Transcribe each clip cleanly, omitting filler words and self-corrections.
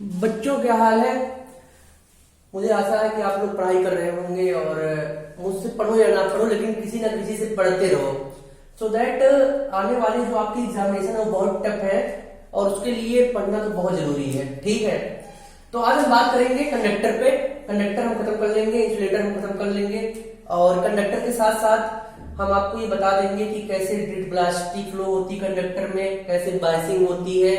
बच्चों क्या हाल है। मुझे आशा है कि आप लोग पढ़ाई कर रहे होंगे और मुझसे पढ़ो या ना पढ़ो लेकिन किसी ना किसी से पढ़ते रहो, सो दैट आने वाली जो आपकी एग्जामिनेशन है वो बहुत टफ है और उसके लिए पढ़ना तो बहुत जरूरी है। ठीक है, तो आज हम बात करेंगे कंडक्टर पे। कंडक्टर हम खत्म कर लेंगे, इंसुलेटर हम खत्म कर लेंगे और कंडक्टर के साथ साथ हम आपको ये बता देंगे कि कैसे ग्रिड वेलोसिटी फ्लो होती है कंडक्टर में, कैसे बाइसिंग होती है,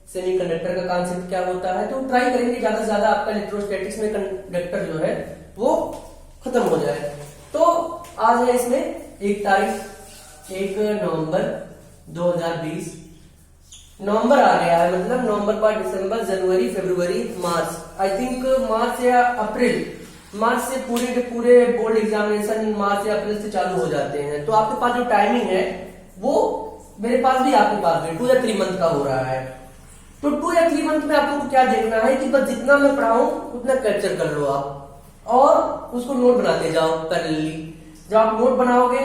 सेमी कंडक्टर का कॉन्सेप्ट क्या होता है। तो ट्राई करेंगे ज्यादा से ज्यादा आपका इलेक्ट्रोस्टैटिक्स में कंडक्टर जो है वो खत्म हो जाए। तो आज है इसमें 1 नवंबर 2020। नवंबर आ गया है, मतलब नवंबर बाद दिसंबर, जनवरी, फरवरी, मार्च, आई थिंक मार्च या अप्रैल, मार्च से पूरे के पूरे बोर्ड एग्जामिनेशन मार्च या अप्रैल से चालू हो जाते हैं। तो आपके पास जो टाइमिंग है वो मेरे पास भी आपके पास भी 2 या 3 मंथ का हो रहा है। तो 2 या 3 मंथ में आपको क्या देखना है कि बस जितना मैं पढ़ाऊं उतना कैप्चर कर लो आप और उसको नोट बनाते जाओ पैरेलली। जब आप नोट बनाओगे,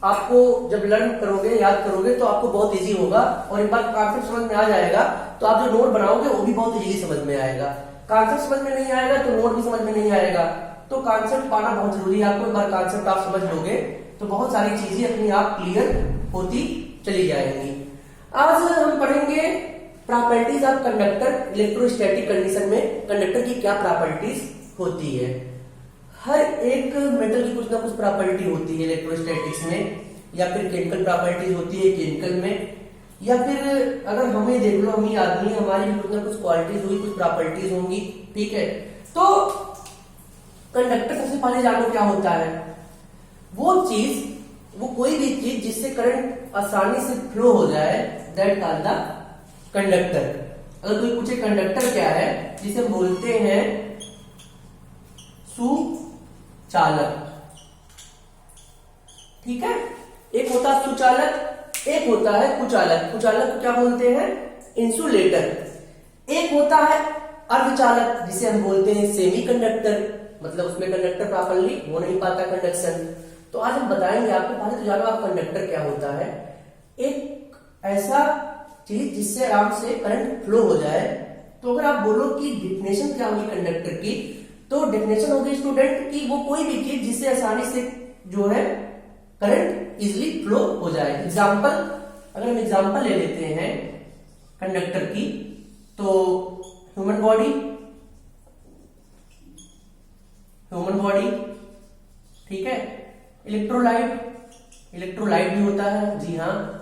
आपको जब लर्न करोगे, याद करोगे तो आपको बहुत इजी होगा और एक बार कॉन्सेप्ट समझ में आ जाएगा तो आप जो नोट बनाओगे वो भी बहुत इजीली समझ में आएगा। कॉन्सेप्ट समझ में नहीं आएगा तो नोट भी समझ में नहीं आएगा। तो कॉन्सेप्ट पाना बहुत जरूरी है आपको। एक बार कॉन्सेप्ट आप समझ लोगे तो बहुत सारी चीजें अपनी आप क्लियर होती चली जाएंगी। आज हम पढ़ेंगे properties of conductor electrostatic condition में। कंडक्टर की क्या प्रॉपर्टीज होती है। हर एक मेटल की कुछ ना कुछ प्रॉपर्टी होती है इलेक्ट्रोस्टैटिक्स में, या फिर केमिकल प्रॉपर्टीज होती है केमिकल में, या फिर अगर हमें देख लो, हम ही आदमी, हमारी कुछ ना कुछ क्वालिटीज होगी, कुछ प्रॉपर्टीज होंगी। ठीक है, तो कंडक्टर सबसे पहले जानो क्या होता है। वो चीज, वो कोई भी चीज जिससे करंट आसानी से फ्लो हो जाए, दैट कॉल्ड द कंडक्टर। अगर कोई पूछे कंडक्टर क्या है, जिसे बोलते हैं सुचालक। ठीक है, एक होता है सुचालक, एक होता है कुचालक। कुचालक को क्या बोलते हैं, इंसुलेटर। एक होता है अर्धचालक जिसे हम बोलते हैं सेमी कंडक्टर, मतलब उसमें कंडक्टर प्रॉपर्ली हो नहीं पाता कंडक्शन। तो आज हम बताएंगे आपको। पहले तो जानो आप कंडक्टर क्या होता है। एक ऐसा चीज जिससे आराम से करंट फ्लो हो जाए। तो अगर आप बोलो कि डेफिनेशन क्या होगी कंडक्टर की, तो डेफिनेशन होगी स्टूडेंट की वो कोई भी चीज जिससे आसानी से जो है करंट इजिली फ्लो हो जाए। एग्जांपल, अगर हम एग्जांपल ले लेते हैं कंडक्टर की, तो ह्यूमन बॉडी, ठीक है, इलेक्ट्रोलाइट भी होता है। जी हाँ,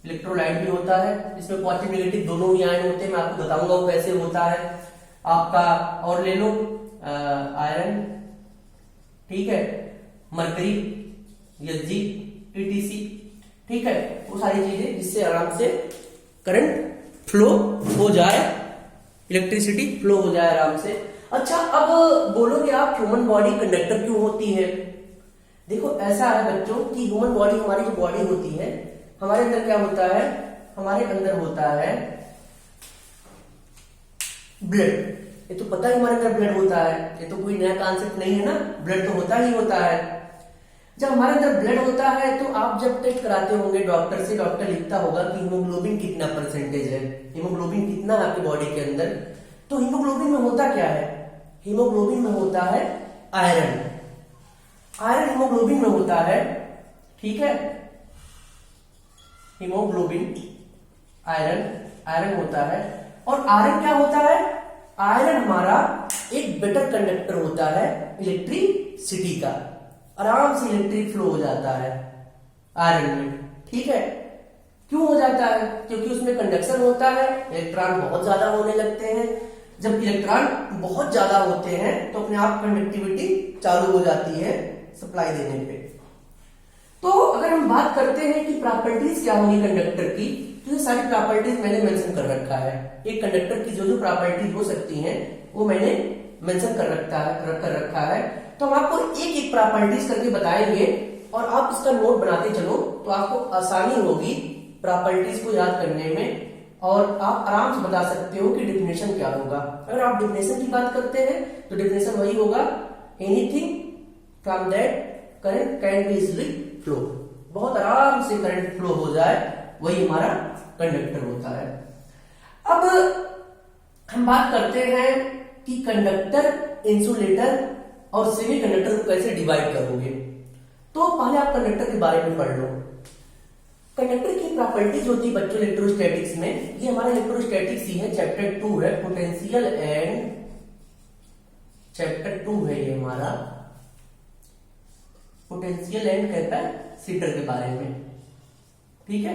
इलेक्ट्रोलाइट भी होता है जिसमें पॉजिटिव नेगेटिव दोनों ही आयन होते हैं। मैं आपको बताऊंगा वो कैसे होता है आपका। और ले लो आयरन, ठीक है, मरकरी, Hg, etc। ठीक है, वो सारी चीजें जिससे आराम से करंट फ्लो हो जाए, इलेक्ट्रिसिटी फ्लो हो जाए आराम से। अच्छा, अब बोलोगे आप ह्यूमन बॉडी कंडक्टर क्यों होती है। देखो ऐसा है बच्चों कि ह्यूमन बॉडी, हमारी जो बॉडी होती है, हमारे अंदर क्या होता है, हमारे अंदर होता है ब्लड। ये तो पता ही हमारे अंदर ब्लड होता है, ये तो कोई नया कॉन्सेप्ट नहीं है ना, ब्लड तो होता ही होता है। जब हमारे अंदर ब्लड होता है तो आप जब टेस्ट कराते होंगे डॉक्टर से, डॉक्टर लिखता होगा कि हीमोग्लोबिन कितना परसेंटेज है, हीमोग्लोबिन कितना है आपकी बॉडी के अंदर। तो हीमोग्लोबिन में होता क्या है, हीमोग्लोबिन में होता है आयरन। आयरन हीमोग्लोबिन में होता है, ठीक है, हीमोग्लोबिन आयरन होता है। और आयरन क्या होता है, आयरन हमारा एक बेटर कंडक्टर होता है इलेक्ट्रिसिटी का। आराम से इलेक्ट्रिक फ्लो हो जाता है आयरन में। ठीक है, क्यों हो जाता है, क्योंकि उसमें कंडक्शन होता है, इलेक्ट्रॉन बहुत ज्यादा होने लगते हैं। जब इलेक्ट्रॉन बहुत ज्यादा होते हैं तो अपने आप कंडक्टिविटी चालू हो जाती है सप्लाई देने पे। तो अगर हम बात करते हैं कि प्रॉपर्टीज क्या होगी कंडक्टर की, तो ये सारी प्रॉपर्टीज मैंने मेंशन कर रखा है। एक कंडक्टर की जो जो प्रॉपर्टीज हो सकती हैं वो मैंने मेंशन कर रखा है। तो हम आपको एक एक प्रॉपर्टीज करके बताएंगे और आप इसका नोट बनाते चलो तो आपको आसानी होगी प्रॉपर्टीज को याद करने में और आप आराम से बता सकते हो कि डेफिनेशन क्या होगा। अगर आप डेफिनेशन की बात करते हैं तो डेफिनेशन वही होगा, anything from that current can be easily flow. बहुत आराम से करंट फ्लो हो जाए, वही हमारा कंडक्टर होता है। अब हम हम बात करते हैं कि कंडक्टर, इंसुलेटर और सेमी कंडक्टर को कैसे डिवाइड करोगे। तो पहले आप कंडक्टर के बारे में पढ़ लो। कंडक्टर की प्रॉपर्टीज होती है बच्चों इलेक्ट्रोस्टैटिक्स में। ये हमारा इलेक्ट्रोस्टैटिक्स ही है, चैप्टर 2 है, पोटेंशियल एंड चैप्टर 2 है ये हमारा, पोटेंशियल एंड कैपेसिटर के बारे में। ठीक है,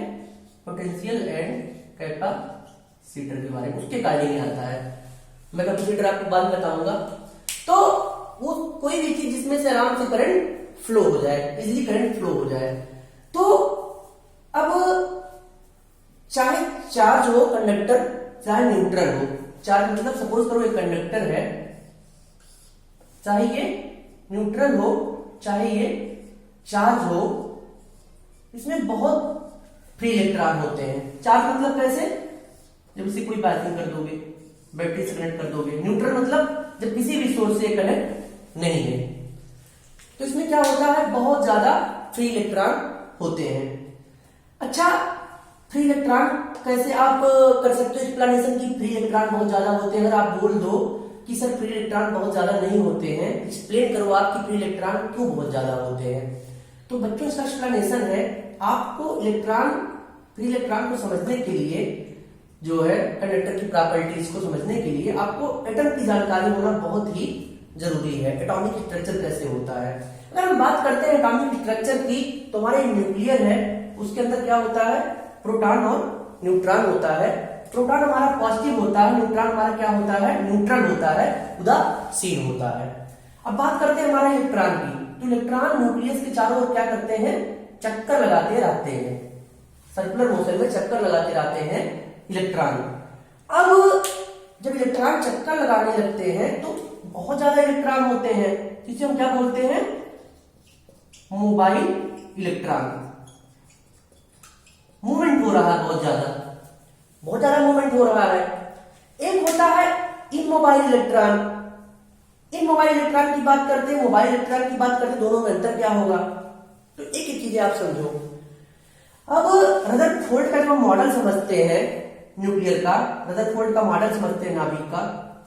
पोटेंशियल एंड कैपेसिटर के बारे में, उसके कार्य में आता है। मैं कैपेसिटर आपको बाद में बताऊंगा। तो वो कोई भी चीज जिसमें से आराम से करंट फ्लो हो जाए, इजीली करंट फ्लो हो जाए। तो अब चाहे चार्ज हो कंडक्टर, चाहे न्यूट्रल हो। चार्ज मतलब सपोज करो एक कंडक्टर है, चाहे ये न्यूट्रल हो चाहे ये चार्ज हो, इसमें बहुत फ्री इलेक्ट्रॉन होते हैं। चार्ज मतलब कैसे, जब इसे कोई पासिंग कर दोगे, बैटरी से कनेक्ट कर दोगे। न्यूट्रल मतलब जब किसी भी सोर्स से कनेक्ट नहीं है। तो इसमें क्या होता है, बहुत ज्यादा फ्री इलेक्ट्रॉन होते हैं। अच्छा, फ्री इलेक्ट्रॉन कैसे आप कर सकते हो एक्सप्लेनेशन की फ्री इलेक्ट्रॉन बहुत ज्यादा होते हैं। अगर आप बोल दो कि सर फ्री इलेक्ट्रॉन बहुत ज्यादा नहीं होते हैं, एक्सप्लेन करो आप कि फ्री इलेक्ट्रॉन क्यों बहुत ज्यादा होते हैं। तो बच्चों इसका एक्सप्लेनेशन है, आपको फ्री इलेक्ट्रॉन को समझने के लिए जो है कंडक्टर की प्रॉपर्टीज को समझने के लिए आपको एटम की जानकारी होना बहुत ही जरूरी है। एटॉमिक स्ट्रक्चर कैसे होता है, अगर हम बात करते हैं एटॉमिक स्ट्रक्चर की, तो हमारे न्यूक्लियर है, उसके अंदर क्या होता है, प्रोटॉन और न्यूट्रॉन होता है। प्रोटॉन हमारा पॉजिटिव होता है, न्यूट्रॉन हमारा क्या होता है, न्यूट्रल होता है, उदासीन होता है। अब बात करते हैं हमारे इलेक्ट्रॉन की। तो इलेक्ट्रॉन न्यूक्लियस के चारों ओर क्या करते हैं, चक्कर लगाते रहते हैं, सर्कुलर मोशन में चक्कर लगाते रहते हैं इलेक्ट्रॉन। अब जब इलेक्ट्रॉन चक्कर लगाने लगते हैं तो बहुत ज्यादा इलेक्ट्रॉन होते हैं, जिसे हम क्या बोलते हैं, मोबाइल इलेक्ट्रॉन। मूवमेंट हो रहा है, बहुत ज्यादा मूवमेंट हो रहा है। एक होता है इमोबाइल इलेक्ट्रॉन। इमोबाइल इलेक्ट्रॉन की बात करते हैं, मोबाइल इलेक्ट्रॉन की बात करते हैं, दोनों में अंतर क्या होगा। तो एक एक चीजें आप समझो। अब रदरफोर्ड का जो मॉडल समझते हैं न्यूक्लियर का, रदरफोर्ड का मॉडल समझते हैं नाभिक का,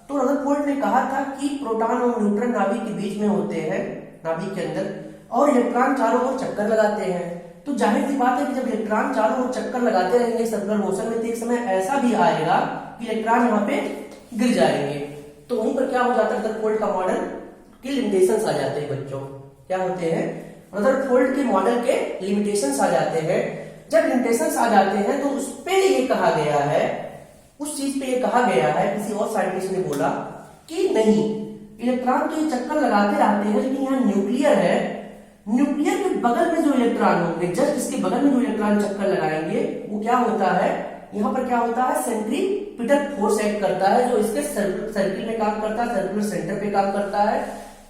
तो रदरफोर्ड ने कहा था कि प्रोटॉन और न्यूट्रॉन नाभिक के बीच में होते हैं, नाभिक के अंदर, और इलेक्ट्रॉन चारों ओर चक्कर लगाते हैं। तो जाहिर सी बात है कि जब इलेक्ट्रॉन चारों ओर चक्कर लगाते रहेंगे सर्कुलर मोशन में, तो एक समय ऐसा भी आएगा कि इलेक्ट्रॉन यहाँ पे गिर जाएंगे। तो वहीं पर क्या हो जाता है, रदरफोर्ड का मॉडल के लिमिटेशंस आ जाते हैं बच्चों। क्या होते हैं, रदरफोर्ड के मॉडल के लिमिटेशंस आ जाते हैं। जब लिमिटेशंस आ जाते हैं तो उस पे ये कहा गया है, उस चीज पे ये कहा गया है, किसी और साइंटिस्ट ने बोला कि नहीं, इलेक्ट्रॉन तो ये चक्कर लगाते रहते हैं, लेकिन यहाँ न्यूक्लियर है, न्यूक्लियर के बगल में जो इलेक्ट्रॉन होंगे, जस्ट इसके बगल में जो इलेक्ट्रॉन चक्कर लगाएंगे, वो क्या होता है, यहाँ पर क्या होता है, सेंट्रीपिटल फोर्स एक्ट करता है, जो इसके सर्किल में काम करता है, सर्कुलर सेंटर पे काम करता है।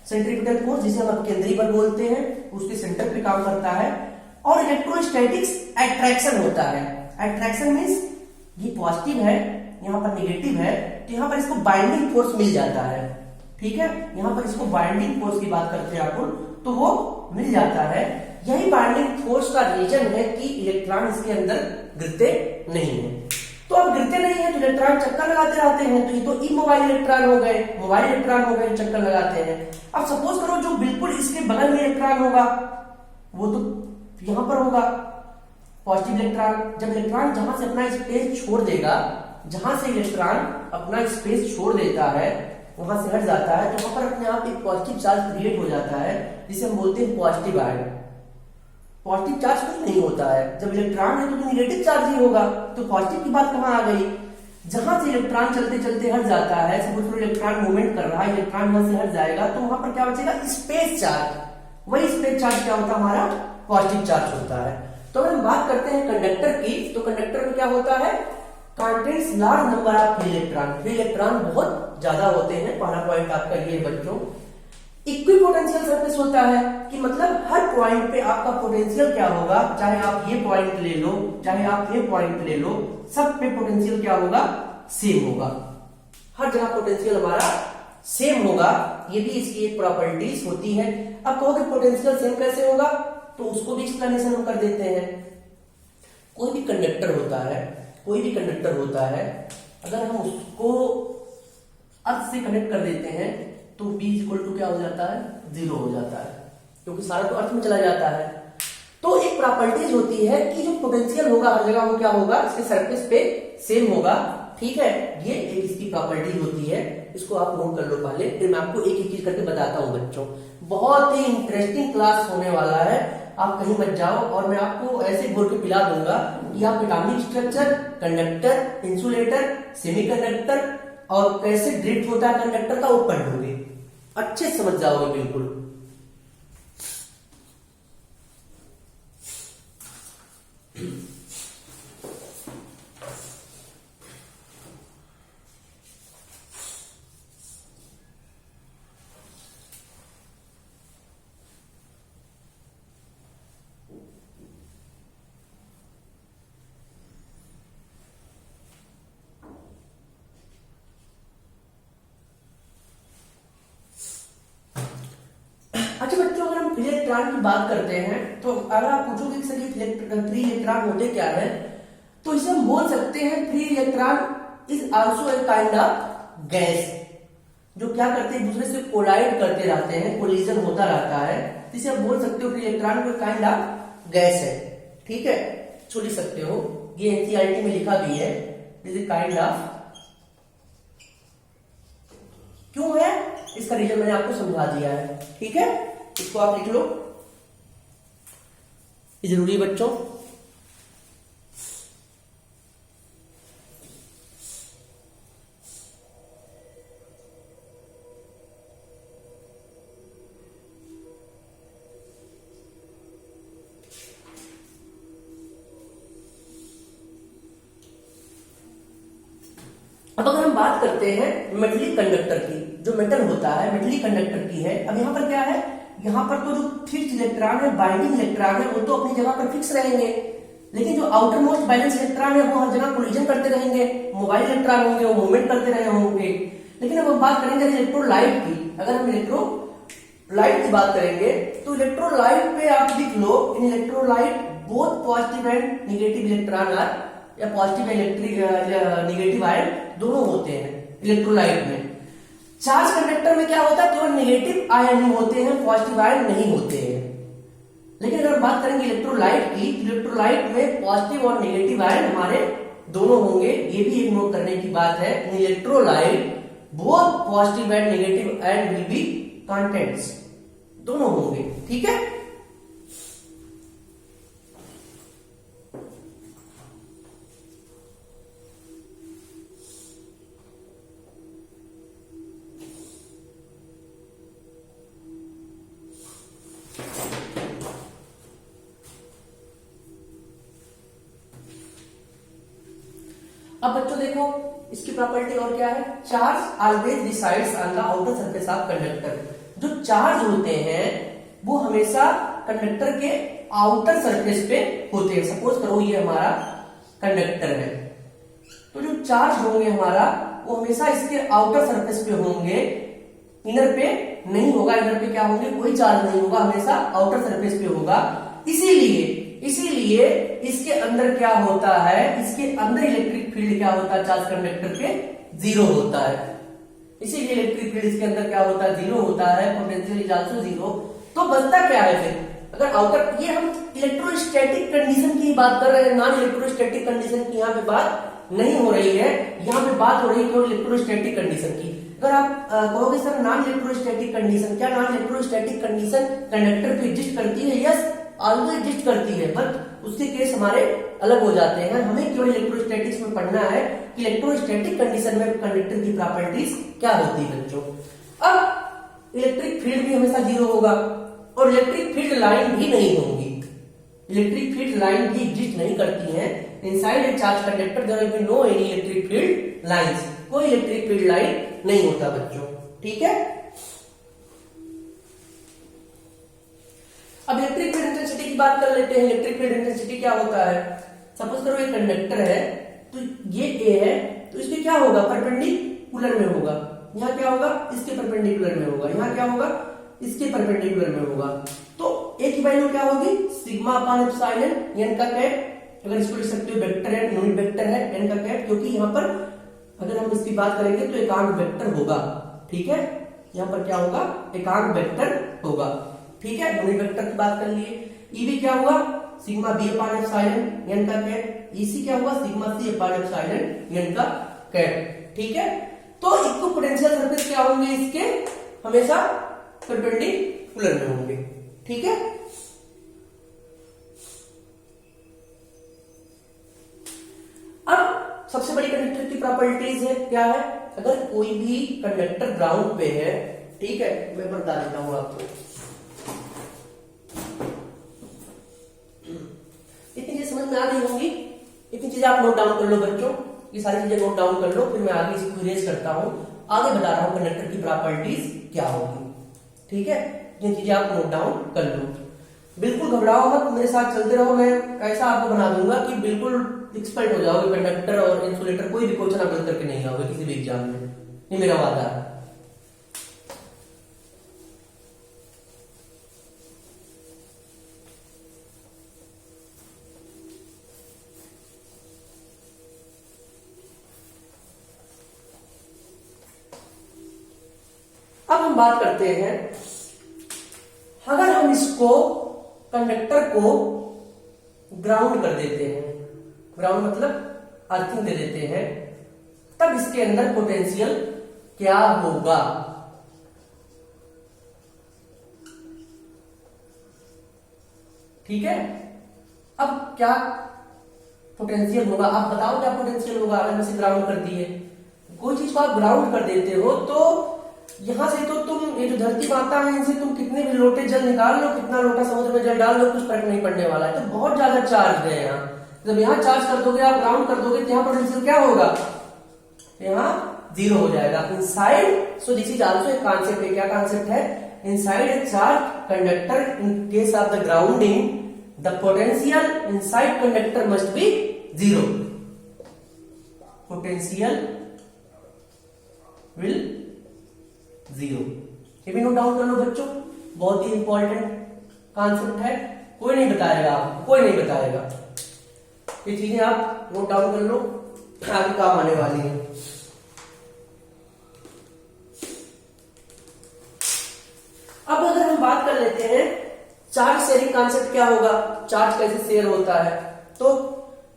सेंट्रीपिटल फोर्स जिसे हम केंद्रीय बल बोलते हैं, उसके सेंटर पे काम करता है। और इलेक्ट्रोस्टैटिक्स अट्रैक्शन होता है। अट्रैक्शन मींस ये पॉजिटिव है, यहाँ पर नेगेटिव है, तो यहाँ पर इसको बाइंडिंग फोर्स मिल जाता है। ठीक है, यहाँ पर इसको बाइंडिंग फोर्स की बात करते हैं अपन, तो वो मिल जाता है। यही बाइंडिंग फोर्स का रीजन है कि इलेक्ट्रॉन इसके अंदर गिरते नहीं है। तो अब गिरते नहीं है तो इलेक्ट्रॉन चक्कर लगाते रहते हैं, तो ये तो इमोबाइल इलेक्ट्रॉन हो गए, मोबाइल इलेक्ट्रॉन हो गए, चक्कर लगाते हैं। अब सपोज करो जो बिल्कुल इसके बगल में इलेक्ट्रॉन होगा, वो तो यहां पर होगा पॉजिटिव इलेक्ट्रॉन। जब इलेक्ट्रॉन जहां से अपना स्पेस छोड़ देगा, जहां से इलेक्ट्रॉन अपना स्पेस छोड़ देता है, वहां से हट जाता है, तो वहां पर अपने आप एक पॉजिटिव चार्ज क्रिएट हो जाता है, जिसे हम बोलते हैं पॉजिटिव आयन। पॉजिटिव चार्ज कुछ नहीं होता है, जब इलेक्ट्रॉन है तो नेगेटिव चार्ज ही होगा। तो पॉजिटिव की बात कहां आ गई, जहां से इलेक्ट्रॉन चलते चलते हट जाता है, सपोज इलेक्ट्रॉन मूवमेंट कर रहा है, इलेक्ट्रॉन वहां से हट जाएगा, तो वहां पर क्या बचेगा, स्पेस चार्ज। वही स्पेस चार्ज क्या होता है, हमारा पॉजिटिव चार्ज होता है। तो अगर हम बात करते हैं कंडक्टर की, तो कंडक्टर में क्या होता है, contains large number of free electron. Free electron बहुत ज्यादा होते हैं, पहला पॉइंट आपका ये बच्चों। इक्विपोटेंशियल सरफेस होता है कि मतलब हर पॉइंट पे आपका पोटेंशियल क्या होगा, चाहे आप ये पॉइंट ले लो, चाहे आप ये पॉइंट ले लो, सब पे पोटेंशियल क्या होगा, सेम होगा। हर जगह पोटेंशियल हमारा सेम होगा, ये भी इसकी एक प्रॉपर्टीज होती है। अब कहोगे पोटेंशियल सेम कैसे होगा, तो उसको भी एक्सप्लेनेशन हम कर देते हैं। कोई भी कंडक्टर होता है, कोई भी कंडक्टर होता है, अगर हम उसको अर्थ से कनेक्ट कर देते हैं तो B इक्वल टू क्या हो जाता है, 0 हो जाता है, क्योंकि सारा तो अर्थ में चला जाता है। तो एक प्रॉपर्टीज होती है कि जो पोटेंशियल होगा हर जगह वो क्या होगा, इसके सरफेस पे सेम होगा, ठीक है। ये एक इसकी प्रॉपर्टीज होती है, इसको आप नोट कर लो पहले, फिर मैं आपको एक एक चीज करके बताता हूँ बच्चों। बहुत ही इंटरेस्टिंग क्लास होने वाला है, आप कहीं मत जाओ, और मैं आपको ऐसे घोल के पिला दूंगा कि आप atomic structure, conductor, insulator, semiconductor और कैसे ड्रिफ्ट होता है कंडक्टर का वो पढ़ लोगे, अच्छे से समझ जाओगे बिल्कुल। अच्छा बच्चों, अगर हम फ्री इलेक्ट्रॉन की बात करते हैं तो अगर आप पूछोगे कि सर ये फ्री इलेक्ट्रॉन होते क्या है, तो इसे हम बोल सकते हैं free electron is also a kind of gas, जो क्या करते हैं, दूसरे से कोलाइड करते रहते हैं, कोलिजन होता रहता है, इसे आप बोल सकते हो फ्री इलेक्ट्रॉन को काइंड ऑफ गैस है, ठीक है, छू लिख सकते हो, ये एनसीईआरटी में लिखा भी है, दिस इज काइंड ऑफ। क्यों है इसका रीजन मैंने आपको समझा दिया है, ठीक है, इसको आप लिख लो, ये जरूरी है बच्चों। अब अगर हम बात करते हैं मेटलिक कंडक्टर की, जो मेटल होता है मेटलिक कंडक्टर की है, अब यहाँ पर क्या है, यहाँ पर तो जो फिक्स्ड इलेक्ट्रॉन है, बाइंडिंग इलेक्ट्रॉन है, वो तो अपनी जगह पर फिक्स रहेंगे, लेकिन जो आउटर मोस्ट बैलेंस इलेक्ट्रॉन है वो हर जगह कोलिजन करते रहेंगे, मोबाइल इलेक्ट्रॉन होंगे वो मूवमेंट करते रहे होंगे। लेकिन अब हम बात करेंगे इलेक्ट्रोलाइट की, अगर हम इलेक्ट्रोलाइट की बात करेंगे तो इलेक्ट्रोलाइट पे आप लिख लो, in electrolyte both positive and negative electron are, या पॉजिटिव इलेक्ट्रिक निगेटिव आयन दोनों होते हैं इलेक्ट्रोलाइट में। चार्ज कंडक्टर में क्या होता है, केवल निगेटिव आयन ही होते हैं, पॉजिटिव आयन नहीं होते हैं। लेकिन अगर बात करेंगे इलेक्ट्रोलाइट की, इलेक्ट्रोलाइट में पॉजिटिव और नेगेटिव आयन हमारे दोनों होंगे, ये भी एक नोट करने की बात है। In electrolyte both positive and negative ion will be contents, दोनों होंगे, ठीक है। अब बच्चों देखो इसकी प्रॉपर्टी और क्या है, charge always resides on the outer surface of conductor. जो चार्ज होते हैं वो हमेशा कंडक्टर के आउटर सरफेस पे होते हैं। सपोज करो ये हमारा कंडक्टर है, तो जो चार्ज होंगे हमारा वो हमेशा इसके आउटर सरफेस पे होंगे, इनर पे नहीं होगा। इनर पे क्या होंगे, कोई चार्ज नहीं होगा, हमेशा आउटर सरफेस पे होगा। इसीलिए इसके अंदर क्या होता है, इसके अंदर इलेक्ट्रिक फील्ड क्या होता है, चार्ज कंडक्टर के 0 होता है। इसीलिए इलेक्ट्रिक फील्ड इसके अंदर क्या होता है, 0 होता है, पोटेंशियल इज आल्सो 0। तो बचता क्या है फिर, अगर आउटर, ये हम इलेक्ट्रोस्टैटिक कंडीशन की बात कर रहे हैं, नॉन इलेक्ट्रोस्टैटिक कंडीशन की यहाँ पे बात नहीं हो रही है, यहाँ पे बात हो रही है केवल इलेक्ट्रोस्टैटिक कंडीशन की। अगर आप कहोगे सर नॉन इलेक्ट्रोस्टैटिक कंडीशन, क्या नॉन इलेक्ट्रोस्टैटिक कंडीशन कंडक्टर पे एग्जिस्ट करती है? यस, ऑलवेज एग्जिस्ट करती है, बट उसके केस हमारे अलग हो जाते हैं। हमें केवल इलेक्ट्रोस्टैटिक्स में पढ़ना है कि इलेक्ट्रोस्टैटिक कंडीशन में कंडक्टर की प्रॉपर्टीज क्या होती है बच्चों। अब इलेक्ट्रिक फील्ड भी हमेशा 0 होगा और इलेक्ट्रिक फील्ड लाइन भी नहीं होंगी। इलेक्ट्रिक फील्ड लाइन भी एग्जिस्ट नहीं करती है। Inside a charge conductor there will be no any electric field lines, कोई इलेक्ट्रिक फील्ड लाइन नहीं होता बच्चों, ठीक है। अब इलेक्ट्रिक फील्ड इंटेंसिटी की बात कर लेते हैं। इलेक्ट्रिक फील्ड इंटेंसिटी क्या होता है, सपोज करो एक कंडक्टर है, तो ये ए है, तो इसके क्या होगा, परपेंडिकुलर में होगा। यहाँ क्या होगा, इसके परपेंडिकुलर में होगा। यहाँ क्या होगा, इसके परपेंडिकुलर में होगा। तो ए की वैल्यू क्या होगी, सिग्मा अपॉन एप्सिलॉन, एन का कैप। अगर इसको लिख सकते हो वेक्टर है, यूनिट वेक्टर है, एन का कैप, क्योंकि यहाँ पर अगर हम इसकी बात करेंगे तो एकांक वेक्टर होगा, ठीक है। यहाँ पर क्या होगा, एकांक वेक्टर होगा, ठीक है। यूनिट वेक्टर की बात कर लिए। ईवी क्या हुआ, सिग्मा बी अपान एप्सिलॉन एन का कैट। ईसी क्या हुआ, सिग्मा सी अपान एप्सिलॉन एन का कैट, ठीक है। तो इक्विपोटेंशियल सरफेस क्या होंगे इसके, हमेशा परपेंडिकुलर में होंगे, ठीक है। अब सबसे बड़ी कंडक्टर की प्रॉपर्टीज है, क्या है, अगर कोई भी कंडक्टर ग्राउंड पे है, ठीक है, मैं बता देता हूं आपको। इतनी चीजें समझ में आ गई होंगी, इतनी चीजें आप नोट डाउन कर लो बच्चों, ये सारी चीजें नोट डाउन कर लो, फिर मैं आगे इसको इरेज करता हूं, आगे बता रहा हूं कंडक्टर की प्रॉपर्टीज क्या होगी, ठीक है। ये चीजें आप नोट डाउन कर लो, बिल्कुल घबराओ मत, मेरे साथ चलते रहो, मैं ऐसा आपको बना दूंगा कि बिल्कुल एक्सपर्ट हो जाओगे। कंडक्टर और इंसुलेटर कोई भी क्वेश्चन आप करके नहीं आओगे किसी भी एग्जाम में, ये मेरा वादा है। अब हम बात करते हैं, अगर हम इसको कंडक्टर को ग्राउंड कर देते हैं, ग्राउंड मतलब अर्थिंग दे देते हैं, तब इसके अंदर पोटेंशियल क्या होगा, ठीक है। अब क्या पोटेंशियल होगा, आप बताओ क्या पोटेंशियल होगा अगर हम इसे ग्राउंड कर दिए। कोई चीज को आप ग्राउंड कर देते हो तो यहां से तो तुम ये जो धरती माता है इनसे तुम कितने भी लोटे जल निकाल लो, कितना लोटा समुद्र में जल डाल लो, कुछ फर्क नहीं पड़ने वाला है। तो बहुत ज्यादा चार्ज है यहाँ, जब यहाँ चार्ज कर दोगे, आप ग्राउंड कर दोगे, तो यहाँ पोटेंशियल क्या होगा, यहाँ जीरो हो जाएगा। Inside, so this is also एक कॉन्सेप्ट है, क्या कॉन्सेप्ट है, inside a charge conductor in case of the grounding the potential inside conductor must be zero, potential will zero. ये भी नोट डाउन कर लो बच्चों, बहुत ही इंपॉर्टेंट कॉन्सेप्ट है, कोई नहीं बताएगा आपको, कोई नहीं बताएगा, ये चीजें आप नोट डाउन कर लो, आगे काम आने वाली है। अब अगर हम बात कर लेते हैं चार्ज शेयरिंग कॉन्सेप्ट क्या होगा, चार्ज कैसे शेयर होता है, तो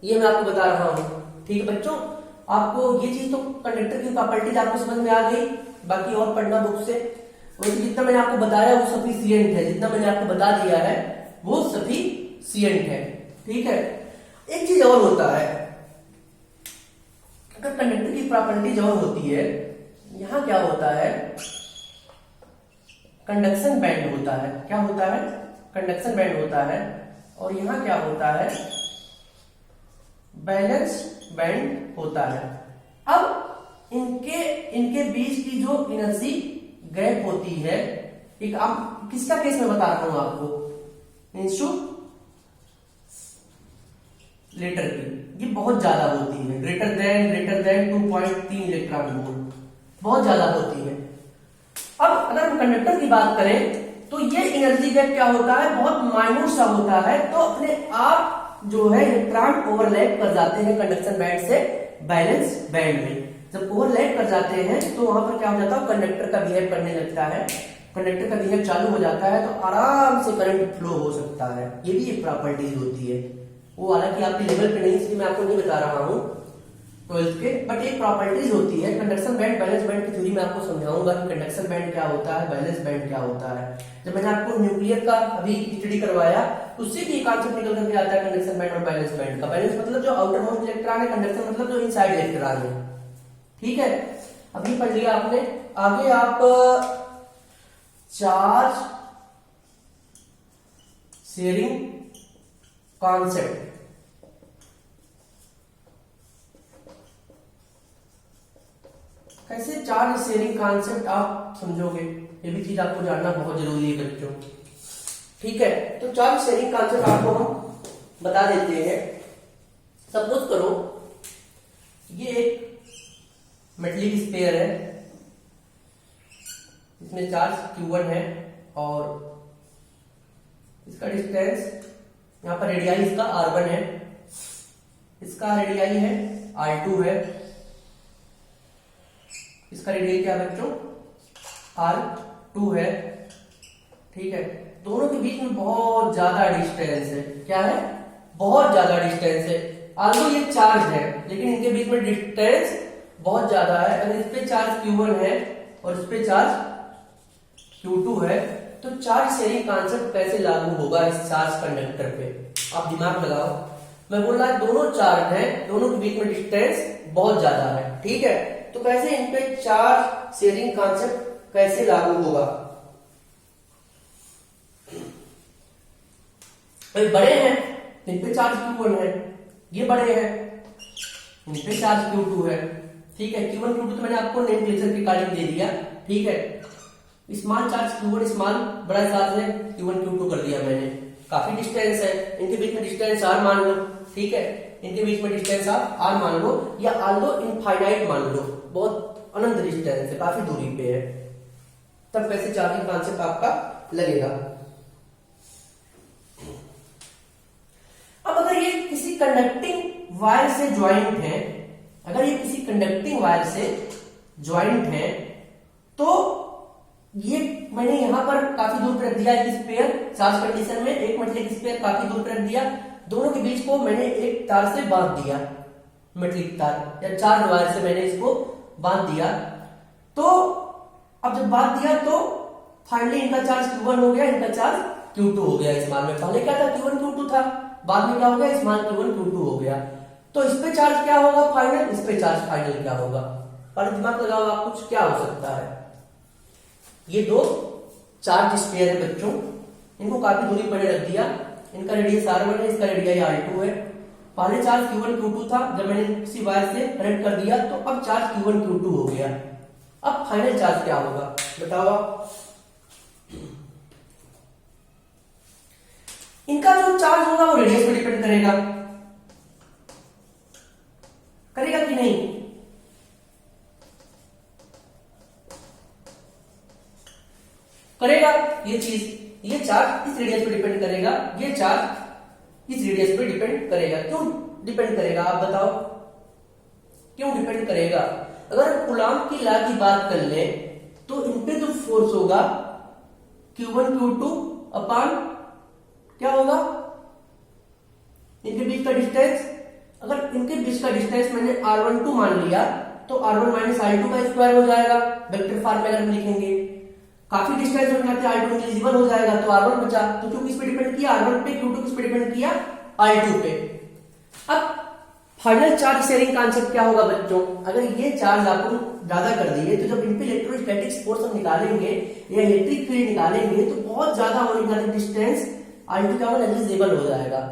ये मैं आपको बता रहा हूं, ठीक है बच्चों। आपको ये चीज तो कंडक्टर की प्रॉपर्टीज आपको समझ में आ गई, बाकी और पढ़ना बुक से। वैसे जितना मैंने आपको बताया वो सफिशिएंट है, जितना मैंने आपको बता दिया है वो सफिशिएंट है, ठीक है। एक चीज और होता है, अगर कंडक्टर की प्रॉपर्टीज और होती है, यहां क्या होता है, कंडक्शन बैंड होता है, क्या होता है, कंडक्शन बैंड होता है, और यहां क्या होता है, बैलेंस बैंड होता है। अब इनके बीच की जो एनर्जी गैप होती है, एक आप किसका केस में बता रहा हूं आपको, इंसुलेटर की, ये बहुत ज्यादा होती है, ग्रेटर देन 2.3 इलेक्ट्रॉन वोल्ट, बहुत ज्यादा होती है। अब अगर हम कंडक्टर की बात करें तो ये एनर्जी गैप क्या होता है, बहुत माइन्यूट सा होता है, तो अपने आप जो है इलेक्ट्रॉन ओवरलैप कर जाते हैं कंडक्शन बैंड से बैलेंस बैंड में। जब ओवरलैप कर जाते हैं तो वहां पर क्या हो जाता है, कंडक्टर का बिहेव करने लगता है, कंडक्टर का बिहेव चालू हो जाता है, तो आराम से करंट फ्लो हो सकता है। ये भी एक प्रॉपर्टीज होती है, वो हालांकि आपके लेवल पे नहीं, इसलिए मैं आपको नहीं बता रहा हूँ 12th के, बट एक प्रॉपर्टीज होती है। कंडक्शन बैंड बैलेंस बैंड की थ्योरी में आपको समझाऊंगा कि कंडक्शन बैंड क्या होता है, बैलेंस बैंड क्या होता है। जब मैंने आपको न्यूक्लियर का अभी स्टडी करवाया, उससे भी कॉन्सेप्ट निकल करके आता है कंडक्शन बैंड और बैलेंस बैंड का। बैलेंस मतलब जो आउटर मोस्ट इलेक्ट्रॉन है, कंडक्शन मतलब जो इनसाइड इलेक्ट्रॉन है, ठीक है। अभी पढ़ लिया आपने, आगे आप चार्ज शेयरिंग कॉन्सेप्ट, कैसे चार्ज शेयरिंग कॉन्सेप्ट आप समझोगे, ये भी चीज आपको जानना बहुत जरूरी है बच्चों, ठीक है। तो चार्ज शेयरिंग कॉन्सेप्ट आपको हम बता देते हैं। सपोज करो ये एक मेटलिक स्फीयर है, इसमें चार्ज Q1 है और इसका डिस्टेंस, यहां पर रेडियाई इसका R1 है, इसका रेडियाई है R2 है, इसका रेडियस क्या है बच्चों, R2 है। ठीक है, दोनों के बीच में बहुत ज्यादा डिस्टेंस है। क्या है, बहुत ज्यादा डिस्टेंस है। आल्दो ये चार्ज है लेकिन इनके बीच में डिस्टेंस बहुत ज्यादा है। अगर इस पे चार्ज Q1 है और इस पे चार्ज Q2 है तो चार्ज शेयरिंग कॉन्सेप्ट कैसे लागू होगा इस चार्ज कंडक्टर पे, आप दिमाग लगाओ। मैं बोल रहा दोनों चार्ज है, दोनों के बीच में डिस्टेंस बहुत ज्यादा है। ठीक है, तो कैसे इन पे चार्ज शेयरिंग कॉन्सेप्ट कैसे लागू होगा। भाई बड़े हैं, इन पे चार्ज Q1 है, ये बड़े हैं, इन पे चार्ज Q2 है। ठीक है, Q1 Q2 तो मैंने आपको नेम लेजर के अकॉर्डिंग दे दिया। ठीक है, स्मॉल चार्ज Q1 स्मॉल, बड़ा चार्ज है Q1 Q2 कर दिया मैंने। काफी डिस्टेंस है, इनके बीच में डिस्टेंस R मान लो। ठीक है, इनके बीच में डिस्टेंस आप R मान लो या आल्दो इनफाइनाइट मान लो, बहुत अनंत डिस्टेंस है, काफी दूरी पे है। तब कैसे चार्जिंग कॉन्सेप्ट आपका लगेगा। अब अगर ये किसी कंडक्टिंग वायर से ज्वाइंट है, अगर ये किसी कंडक्टिंग वायर से ज्वाइंट है तो ये मैंने यहां पर काफी दूर पर रख दिया एक स्पेयर चार्ज कंडीशन में, एक मेटलिक स्पेयर काफी दूर पर रख दिया। दोनों के बीच को मैंने एक तार से बांध दिया, मेटलिक तार या चार्ज वायर से मैंने इसको बांध दिया। तो अब जब बांध दिया तो फाइनली इनका चार्ज Q1 हो गया, इनका चार्ज Q2 हो गया। स्मॉल में पहले क्या था, Q1 Q2 था, बाद में क्या हो गया, स्मॉल Q1 Q2 हो गया। तो इस पे चार्ज क्या होगा फाइनल, इस पे चार्ज फाइनल क्या होगा, पर दिमाग लगाओ आप कुछ, क्या हो सकता है। ये दो चार्ज स्पेयर है बच्चों, इनको काफी दूरी पर रख दिया। इनका रेडियस R1 है, इसका रेडियस R2 है। पहले चार्ज Q1 Q2 था, जब मैंने किसी वायर से कनेक्ट कर दिया तो अब चार्ज Q1 Q2 हो गया। अब फाइनल चार्ज क्या होगा बताओ आप। इनका जो चार्ज होगा वो रेडियस पर डिपेंड करेगा, करेगा कि नहीं। करेगा, ये चीज, ये चार्ज इस रेडियस पे डिपेंड करेगा, ये चार्ज इस रेडियस पे डिपेंड करेगा। क्यों डिपेंड करेगा आप बताओ, क्यों डिपेंड करेगा। अगर कूलॉम की लॉ की बात कर ले तो इन पे जो फोर्स होगा Q1 Q2 अपॉन क्या होगा, इनके बीच का डिस्टेंस। अगर इनके बीच का डिस्टेंस मैंने R12 मान लिया तो R1 माइनस R2 का स्क्वायर हो जाएगा, वेक्टर फॉर्म में अगर लिखेंगे। काफी डिस्टेंस हो जाते हैं, R2 नेग्लिजिबल हो जाएगा तो R1 बचा। तो क्यों किस पे डिपेंड किया, R1 पे, Q2 किस पे डिपेंड किया, R2 पे। अब फाइनल चार्ज शेयरिंग कॉन्सेप्ट क्या होगा बच्चों, अगर ये चार्ज आपको ज्यादा कर दिए तो जब इन पे इलेक्ट्रोस्टैटिक फोर्स हम निकालेंगे या इलेक्ट्रिक फील्ड निकालेंगे तो बहुत ज्यादा होने का डिस्टेंस R2 क्या होगा, नेग्लिजिबल हो जाएगा।